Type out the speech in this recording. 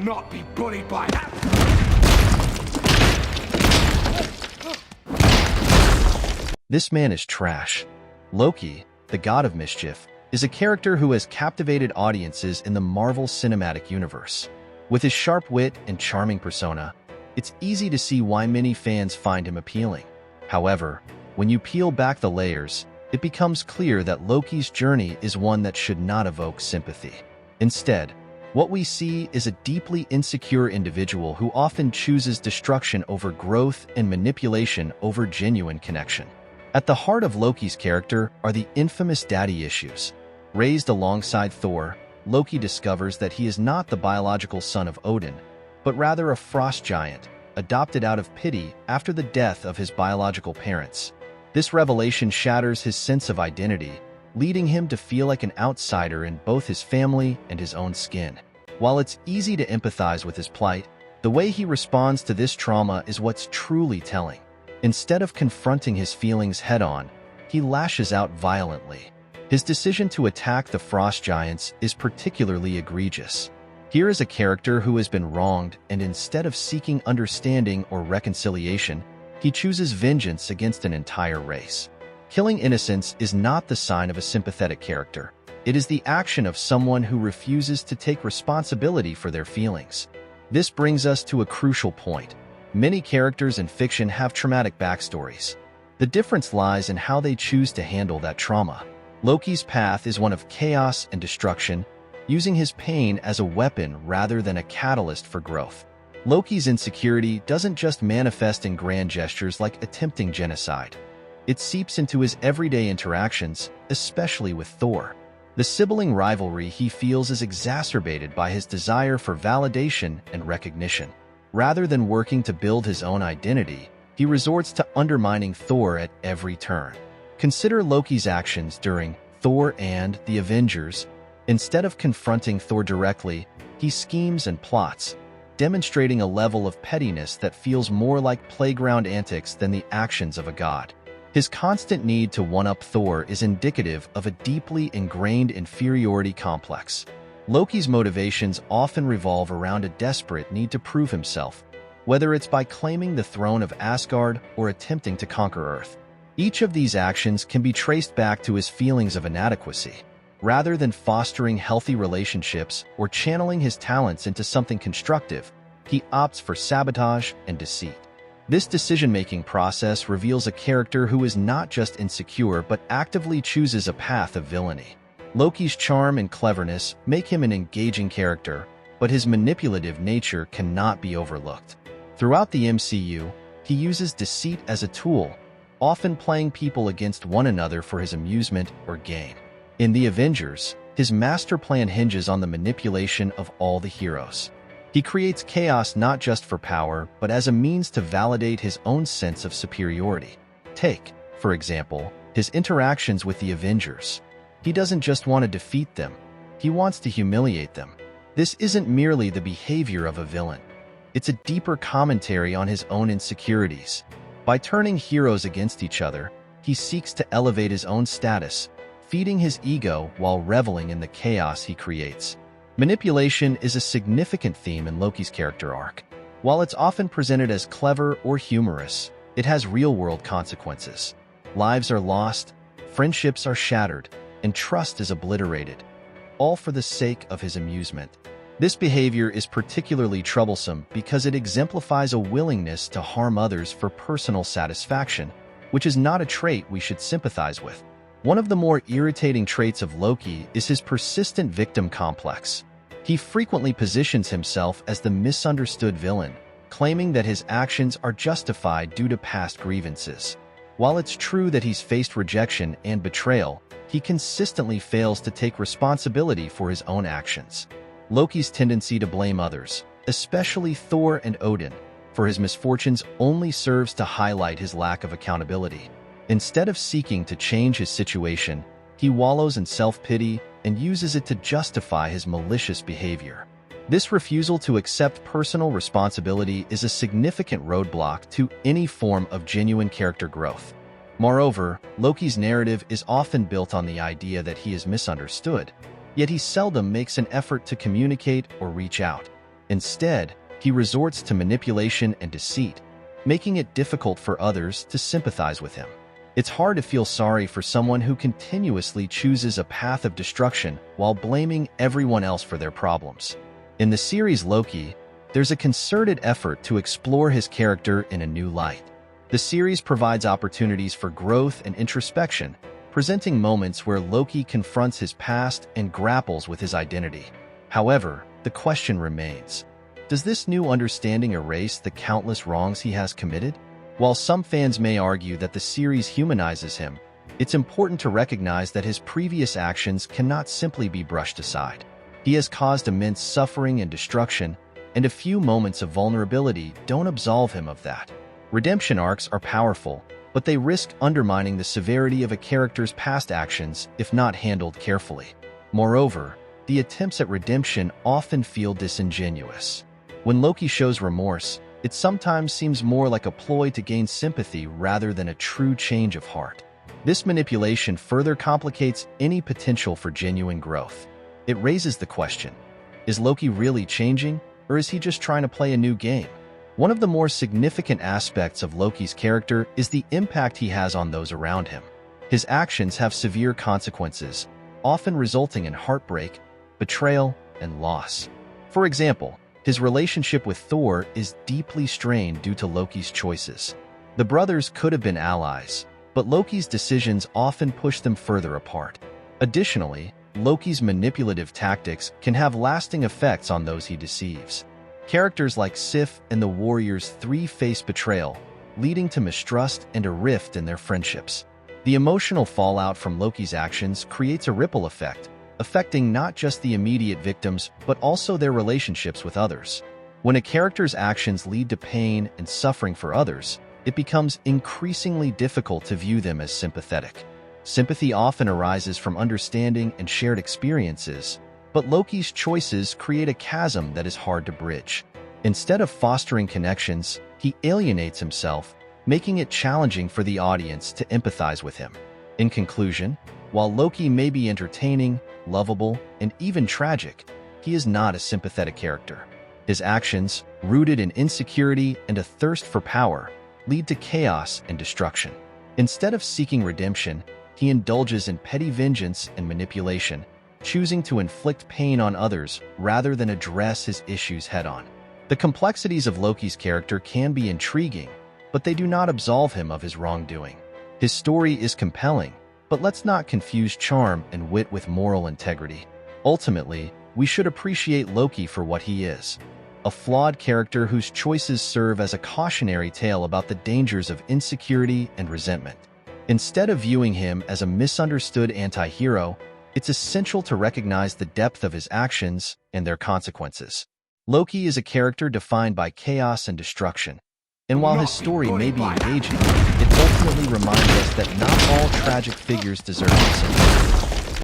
not be bullied by that. This man is trash. Loki, the god of mischief, is a character who has captivated audiences in the Marvel Cinematic Universe. With his sharp wit and charming persona, it's easy to see why many fans find him appealing. However, when you peel back the layers, it becomes clear that Loki's journey is one that should not evoke sympathy. Instead, what we see is a deeply insecure individual who often chooses destruction over growth and manipulation over genuine connection. At the heart of Loki's character are the infamous daddy issues. Raised alongside Thor, Loki discovers that he is not the biological son of Odin, but rather a frost giant, adopted out of pity after the death of his biological parents. This revelation shatters his sense of identity, leading him to feel like an outsider in both his family and his own skin. While it's easy to empathize with his plight, the way he responds to this trauma is what's truly telling. Instead of confronting his feelings head-on, he lashes out violently. His decision to attack the frost giants is particularly egregious. Here is a character who has been wronged, and instead of seeking understanding or reconciliation, he chooses vengeance against an entire race. Killing innocents is not the sign of a sympathetic character. It is the action of someone who refuses to take responsibility for their feelings. This brings us to a crucial point. Many characters in fiction have traumatic backstories. The difference lies in how they choose to handle that trauma. Loki's path is one of chaos and destruction, using his pain as a weapon rather than a catalyst for growth. Loki's insecurity doesn't just manifest in grand gestures like attempting genocide. It seeps into his everyday interactions, especially with Thor. The sibling rivalry he feels is exacerbated by his desire for validation and recognition. Rather than working to build his own identity, he resorts to undermining Thor at every turn. Consider Loki's actions during Thor and the Avengers. Instead of confronting Thor directly, he schemes and plots, demonstrating a level of pettiness that feels more like playground antics than the actions of a god. His constant need to one-up Thor is indicative of a deeply ingrained inferiority complex. Loki's motivations often revolve around a desperate need to prove himself, whether it's by claiming the throne of Asgard or attempting to conquer Earth. Each of these actions can be traced back to his feelings of inadequacy. Rather than fostering healthy relationships or channeling his talents into something constructive, he opts for sabotage and deceit. This decision-making process reveals a character who is not just insecure but actively chooses a path of villainy. Loki's charm and cleverness make him an engaging character, but his manipulative nature cannot be overlooked. Throughout the MCU, he uses deceit as a tool, often playing people against one another for his amusement or gain. In the Avengers, his master plan hinges on the manipulation of all the heroes. He creates chaos not just for power, but as a means to validate his own sense of superiority. Take, for example, his interactions with the Avengers. He doesn't just want to defeat them, he wants to humiliate them. This isn't merely the behavior of a villain. It's a deeper commentary on his own insecurities. By turning heroes against each other, he seeks to elevate his own status, feeding his ego while reveling in the chaos he creates. Manipulation is a significant theme in Loki's character arc. While it's often presented as clever or humorous, it has real-world consequences. Lives are lost, friendships are shattered, and trust is obliterated, all for the sake of his amusement. This behavior is particularly troublesome because it exemplifies a willingness to harm others for personal satisfaction, which is not a trait we should sympathize with. One of the more irritating traits of Loki is his persistent victim complex. He frequently positions himself as the misunderstood villain, claiming that his actions are justified due to past grievances. While it's true that he's faced rejection and betrayal, he consistently fails to take responsibility for his own actions. Loki's tendency to blame others, especially Thor and Odin, for his misfortunes only serves to highlight his lack of accountability. Instead of seeking to change his situation, he wallows in self-pity and uses it to justify his malicious behavior. This refusal to accept personal responsibility is a significant roadblock to any form of genuine character growth. Moreover, Loki's narrative is often built on the idea that he is misunderstood, yet he seldom makes an effort to communicate or reach out. Instead, he resorts to manipulation and deceit, making it difficult for others to sympathize with him. It's hard to feel sorry for someone who continuously chooses a path of destruction while blaming everyone else for their problems. In the series Loki, there's a concerted effort to explore his character in a new light. The series provides opportunities for growth and introspection, presenting moments where Loki confronts his past and grapples with his identity. However, the question remains: does this new understanding erase the countless wrongs he has committed? While some fans may argue that the series humanizes him, it's important to recognize that his previous actions cannot simply be brushed aside. He has caused immense suffering and destruction, and a few moments of vulnerability don't absolve him of that. Redemption arcs are powerful, but they risk undermining the severity of a character's past actions if not handled carefully. Moreover, the attempts at redemption often feel disingenuous. When Loki shows remorse, it sometimes seems more like a ploy to gain sympathy rather than a true change of heart. This manipulation further complicates any potential for genuine growth. It raises the question: is Loki really changing, or is he just trying to play a new game? One of the more significant aspects of Loki's character is the impact he has on those around him. His actions have severe consequences, often resulting in heartbreak, betrayal, and loss. For example, his relationship with Thor is deeply strained due to Loki's choices. The brothers could have been allies, but Loki's decisions often push them further apart. Additionally, Loki's manipulative tactics can have lasting effects on those he deceives. Characters like Sif and the Warriors 3 face betrayal, leading to mistrust and a rift in their friendships. The emotional fallout from Loki's actions creates a ripple effect, affecting not just the immediate victims but also their relationships with others. When a character's actions lead to pain and suffering for others, it becomes increasingly difficult to view them as sympathetic. Sympathy often arises from understanding and shared experiences, but Loki's choices create a chasm that is hard to bridge. Instead of fostering connections, he alienates himself, making it challenging for the audience to empathize with him. In conclusion, while Loki may be entertaining, lovable, and even tragic, he is not a sympathetic character. His actions, rooted in insecurity and a thirst for power, lead to chaos and destruction. Instead of seeking redemption, he indulges in petty vengeance and manipulation, choosing to inflict pain on others rather than address his issues head-on. The complexities of Loki's character can be intriguing, but they do not absolve him of his wrongdoing. His story is compelling, but let's not confuse charm and wit with moral integrity. Ultimately, we should appreciate Loki for what he is: a flawed character whose choices serve as a cautionary tale about the dangers of insecurity and resentment. Instead of viewing him as a misunderstood anti-hero, it's essential to recognize the depth of his actions and their consequences. Loki is a character defined by chaos and destruction, and while his story may be engaging, it ultimately reminds us that not all tragic figures deserve sympathy.